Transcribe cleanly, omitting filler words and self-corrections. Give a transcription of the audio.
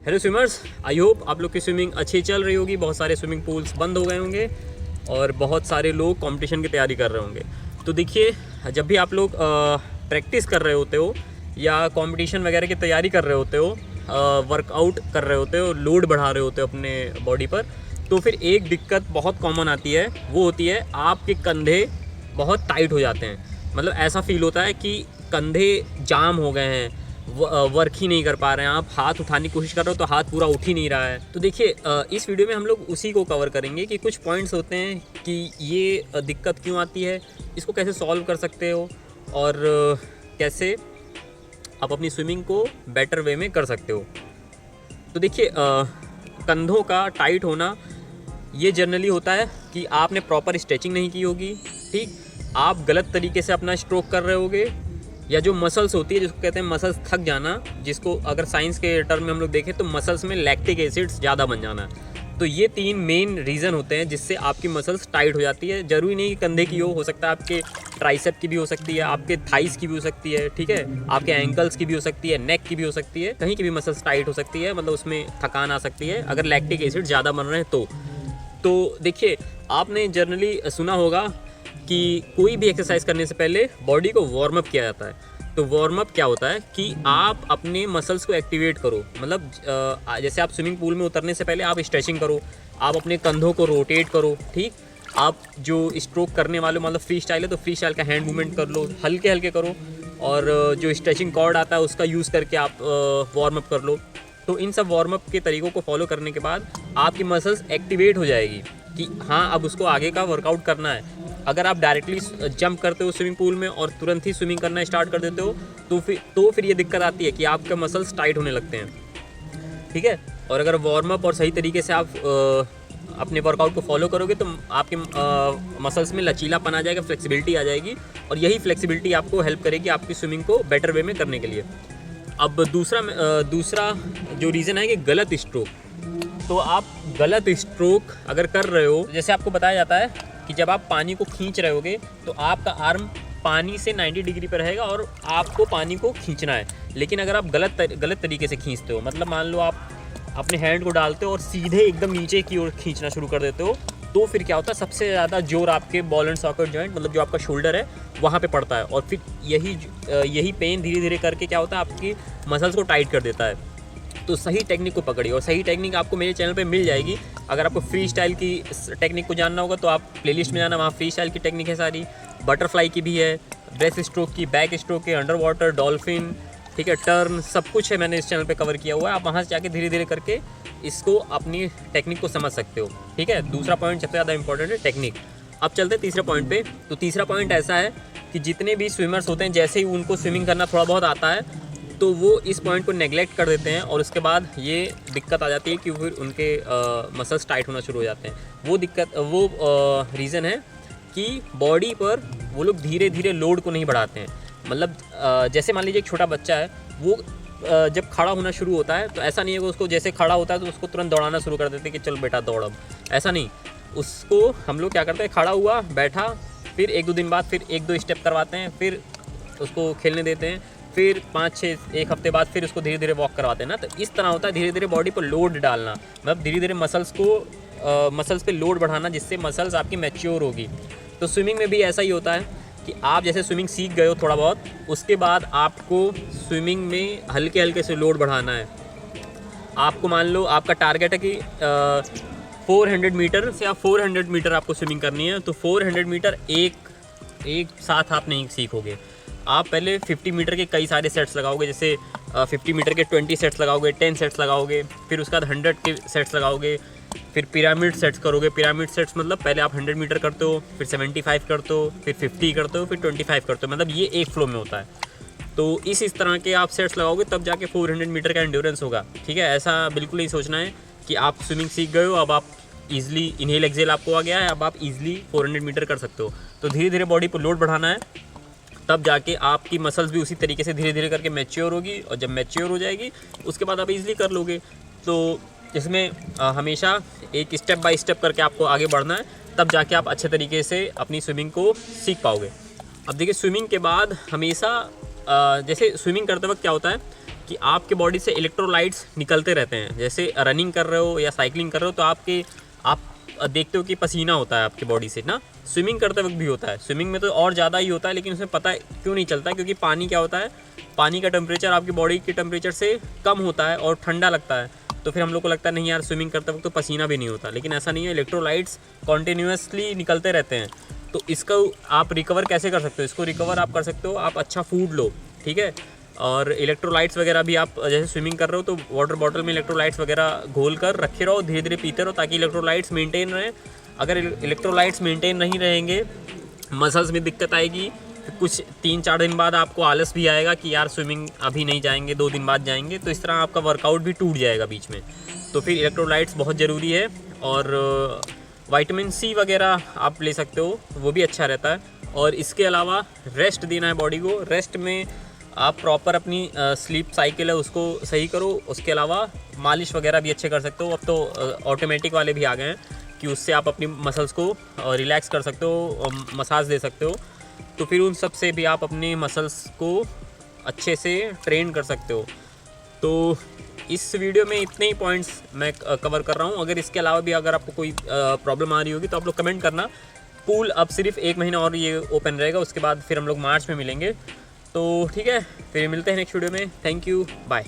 Hello swimmers, I hope आप लोग की स्विमिंग अच्छी चल रही होगी। बहुत सारे स्विमिंग पूल्स बंद हो गए होंगे और बहुत सारे लोग कंपटीशन की तैयारी कर रहे होंगे। तो देखिए, जब भी आप लोग प्रैक्टिस कर रहे होते हो या कंपटीशन वगैरह की तैयारी कर रहे होते हो, वर्कआउट कर रहे होते हो, लोड बढ़ा रहे होते हो अपने बॉडी पर, तो फिर एक दिक्कत बहुत कॉमन आती है। वो होती है आपके कंधे बहुत टाइट हो जाते हैं। मतलब ऐसा फील होता है कि कंधे जाम हो गए हैं, वर्क ही नहीं कर पा रहे हैं। आप हाथ उठाने की कोशिश कर रहे हो तो हाथ पूरा उठ ही नहीं रहा है। तो देखिए, इस वीडियो में हम लोग उसी को कवर करेंगे कि कुछ पॉइंट्स होते हैं कि ये दिक्कत क्यों आती है, इसको कैसे सॉल्व कर सकते हो और कैसे आप अपनी स्विमिंग को बेटर वे में कर सकते हो। तो देखिए, कंधों का टाइट होना ये जनरली होता है कि आपने प्रॉपर स्ट्रेचिंग नहीं की होगी, ठीक, आप गलत तरीके से अपना स्ट्रोक कर रहे होगे, या जो मसल्स होती है जिसको कहते हैं मसल्स थक जाना, जिसको अगर साइंस के टर्म में हम लोग देखें तो मसल्स में लैक्टिक एसिड्स ज़्यादा बन जाना। तो ये 3 मेन रीज़न होते हैं जिससे आपकी मसल्स टाइट हो जाती है। ज़रूरी नहीं कि कंधे की हो सकता है आपके ट्राइसेप की भी हो सकती है, आपके थाइस की भी हो सकती है, ठीक है, आपके एंकल्स की भी हो सकती है, नेक की भी हो सकती है, कहीं की भी मसल्स टाइट हो सकती है। मतलब उसमें थकान आ सकती है अगर लैक्टिक एसिड ज़्यादा बन रहे हैं तो देखिए, आपने जनरली सुना होगा कि कोई भी एक्सरसाइज करने से पहले बॉडी को वार्म अप किया जाता है। तो वार्म अप क्या होता है कि आप अपने मसल्स को एक्टिवेट करो। मतलब जैसे आप स्विमिंग पूल में उतरने से पहले आप स्ट्रेचिंग करो, आप अपने कंधों को रोटेट करो, ठीक, आप जो स्ट्रोक करने वाले मतलब फ्री स्टाइल है तो फ्री स्टाइल का हैंड मूवमेंट कर लो, हल्के हल्के करो, और जो स्ट्रेचिंग कॉर्ड आता है उसका यूज़ करके आप वार्म अप कर लो। तो इन सब वार्म अप के तरीक़ों को फॉलो करने के बाद आपकी मसल्स एक्टिवेट हो जाएगी कि हाँ, अब उसको आगे का वर्कआउट करना है। अगर आप डायरेक्टली जंप करते हो स्विमिंग पूल में और तुरंत ही स्विमिंग करना स्टार्ट कर देते हो तो फिर ये दिक्कत आती है कि आपके मसल्स टाइट होने लगते हैं, ठीक है। और अगर वार्म अप और सही तरीके से आप अपने वर्कआउट को फॉलो करोगे तो आपके मसल्स में लचीलापन आ जाएगा, फ्लेक्सिबिलिटी आ जाएगी, और यही फ्लेक्सिबिलिटी आपको हेल्प करेगी आपकी स्विमिंग को बेटर वे में करने के लिए। अब दूसरा जो रीज़न है कि गलत स्ट्रोक। तो आप गलत स्ट्रोक अगर कर रहे हो, जैसे आपको बताया जाता है कि जब आप पानी को खींच रहे होगे तो आपका आर्म पानी से 90 डिग्री पर रहेगा और आपको पानी को खींचना है। लेकिन अगर आप गलत तरीके से खींचते हो, मतलब मान लो आप अपने हैंड को डालते हो और सीधे एकदम नीचे की ओर खींचना शुरू कर देते हो, तो फिर क्या होता है, सबसे ज़्यादा जोर आपके बॉल एंड सॉकेट जॉइंट, मतलब जो आपका शोल्डर है, वहाँ पे पड़ता है। और फिर यही पेन धीरे धीरे करके क्या होता है, आपकी मसल्स को टाइट कर देता है। तो सही टेक्निक को पकड़िए, और सही टेक्निक आपको मेरे चैनल पे मिल जाएगी। अगर आपको फ्री स्टाइल की टेक्निक को जानना होगा तो आप प्लेलिस्ट में जाना, वहाँ फ्री स्टाइल की टेक्निक है सारी, बटरफ्लाई की भी है, ब्रेस्ट स्ट्रोक की, बैक स्ट्रोक की, अंडर वाटर, डॉल्फिन, ठीक है, टर्न, सब कुछ है, मैंने इस चैनल पे कवर किया हुआ है। आप वहाँ से जाके धीरे धीरे करके इसको अपनी टेक्निक को समझ सकते हो, ठीक है। दूसरा पॉइंट सबसे ज़्यादा इंपॉर्टेंट है, टेक्निक। अब चलते हैं तीसरे पॉइंट पे। तो तीसरा पॉइंट ऐसा है कि जितने भी स्विमर्स होते हैं, जैसे ही उनको स्विमिंग करना थोड़ा बहुत आता है तो वो इस पॉइंट को नेगलेक्ट कर देते हैं, और उसके बाद ये दिक्कत आ जाती है कि फिर उनके मसल्स टाइट होना शुरू हो जाते हैं। वो रीज़न है कि बॉडी पर वो लोग धीरे धीरे लोड को नहीं बढ़ाते हैं। मतलब जैसे मान लीजिए एक छोटा बच्चा है, वो जब खड़ा होना शुरू होता है तो ऐसा नहीं है कि उसको जैसे खड़ा होता है तो उसको तुरंत दौड़ाना शुरू कर देते हैं कि चल बेटा दौड़। अब ऐसा नहीं, उसको हम लोग क्या करते हैं, खड़ा हुआ, बैठा, फिर 1-2 दिन बाद फिर 1-2 स्टेप करवाते हैं, फिर उसको खेलने देते हैं, फिर 5-6 एक हफ्ते बाद फिर उसको धीरे धीरे वॉक करवाते हैं ना। तो इस तरह होता है धीरे धीरे बॉडी पर लोड डालना, मतलब धीरे धीरे मसल्स पे लोड बढ़ाना, जिससे मसल्स आपकी मैच्योर होगी। तो स्विमिंग में भी ऐसा ही होता है कि आप जैसे स्विमिंग सीख गए हो थोड़ा बहुत, उसके बाद आपको स्विमिंग में हल्के हल्के से लोड बढ़ाना है। आपको मान लो आपका टारगेट है कि 400 मीटर से आप 400 मीटर आपको स्विमिंग करनी है, तो 400 मीटर एक साथ आप नहीं सीखोगे। आप पहले 50 मीटर के कई सारे सेट्स लगाओगे, जैसे 50 मीटर के 20 सेट्स लगाओगे, 10 सेट्स लगाओगे, फिर उसके बाद 100 के सेट्स लगाओगे, फिर पिरामिड सेट्स करोगे। पिरामिड सेट्स मतलब पहले आप 100 मीटर करते हो, फिर 75 करते हो, फिर 50 करते हो, फिर 25 करते हो। मतलब ये एक फ्लो में होता है। तो इस तरह के आप सेट्स लगाओगे तब जाके 400 मीटर का एंड्योरेंस होगा, ठीक है। ऐसा बिल्कुल नहीं सोचना है कि आप स्विमिंग सीख गए हो, अब आप ईजिली इनहेल एक्सेल आपको आ गया है, अब आप ईजिली 400 मीटर कर सकते हो। तो धीरे धीरे बॉडी पर लोड बढ़ाना है, तब जाके आपकी मसल्स भी उसी तरीके से धीरे धीरे करके मैच्योर होगी, और जब मैच्योर हो जाएगी उसके बाद आप इजीली कर लोगे। तो इसमें हमेशा एक स्टेप बाय स्टेप करके आपको आगे बढ़ना है, तब जाके आप अच्छे तरीके से अपनी स्विमिंग को सीख पाओगे। अब देखिए, स्विमिंग के बाद हमेशा जैसे स्विमिंग करते वक्त क्या होता है कि आपके बॉडी से इलेक्ट्रोलाइट्स निकलते रहते हैं। जैसे रनिंग कर रहे हो या साइकिलिंग कर रहे हो तो आप देखते हो कि पसीना होता है आपकी बॉडी से ना, स्विमिंग करते वक्त भी होता है। स्विमिंग में तो और ज़्यादा ही होता है, लेकिन उसमें पता क्यों नहीं चलता, क्योंकि पानी क्या होता है, पानी का टेम्परेचर आपकी बॉडी के टेम्परेचर से कम होता है और ठंडा लगता है। तो फिर हम लोग को लगता है नहीं यार स्विमिंग करते वक्त तो पसीना भी नहीं होता, लेकिन ऐसा नहीं है। इलेक्ट्रोलाइट्स कॉन्टीन्यूसली निकलते रहते हैं। तो इसका आप रिकवर कैसे कर सकते हो? इसको रिकवर आप कर सकते हो, आप अच्छा फूड लो, ठीक है। और इलेक्ट्रोलाइट्स वगैरह भी आप जैसे स्विमिंग कर रहे हो तो वाटर बॉटल में इलेक्ट्रोलाइट्स वगैरह घोल कर रखे रहो, धीरे धीरे पीते रहो ताकि इलेक्ट्रोलाइट्स मेंटेन रहें। अगर इलेक्ट्रोलाइट्स मेंटेन नहीं रहेंगे, मसल्स में दिक्कत आएगी। कुछ 3-4 दिन बाद आपको आलस भी आएगा कि यार स्विमिंग अभी नहीं जाएंगे, 2 दिन बाद जाएंगे, तो इस तरह आपका वर्कआउट भी टूट जाएगा बीच में। तो फिर इलेक्ट्रोलाइट्स बहुत ज़रूरी है। और विटामिन सी वगैरह आप ले सकते हो, वो भी अच्छा रहता है। और इसके अलावा रेस्ट देना है बॉडी को। रेस्ट में आप प्रॉपर अपनी स्लीप साइकिल है उसको सही करो। उसके अलावा मालिश वगैरह भी अच्छे कर सकते हो। अब तो ऑटोमेटिक वाले भी आ गए हैं कि उससे आप अपनी मसल्स को रिलैक्स कर सकते हो, मसाज दे सकते हो। तो फिर उन सब से भी आप अपने मसल्स को अच्छे से ट्रेन कर सकते हो। तो इस वीडियो में इतने ही पॉइंट्स मैं कवर कर रहा हूँ। अगर इसके अलावा भी अगर आपको कोई प्रॉब्लम आ रही होगी तो आप लोग कमेंट करना। पूल अब सिर्फ 1 महीना और ये ओपन रहेगा, उसके बाद फिर हम लोग मार्च में मिलेंगे। तो ठीक है, फिर मिलते हैं नेक्स्ट वीडियो में। Thank you, bye.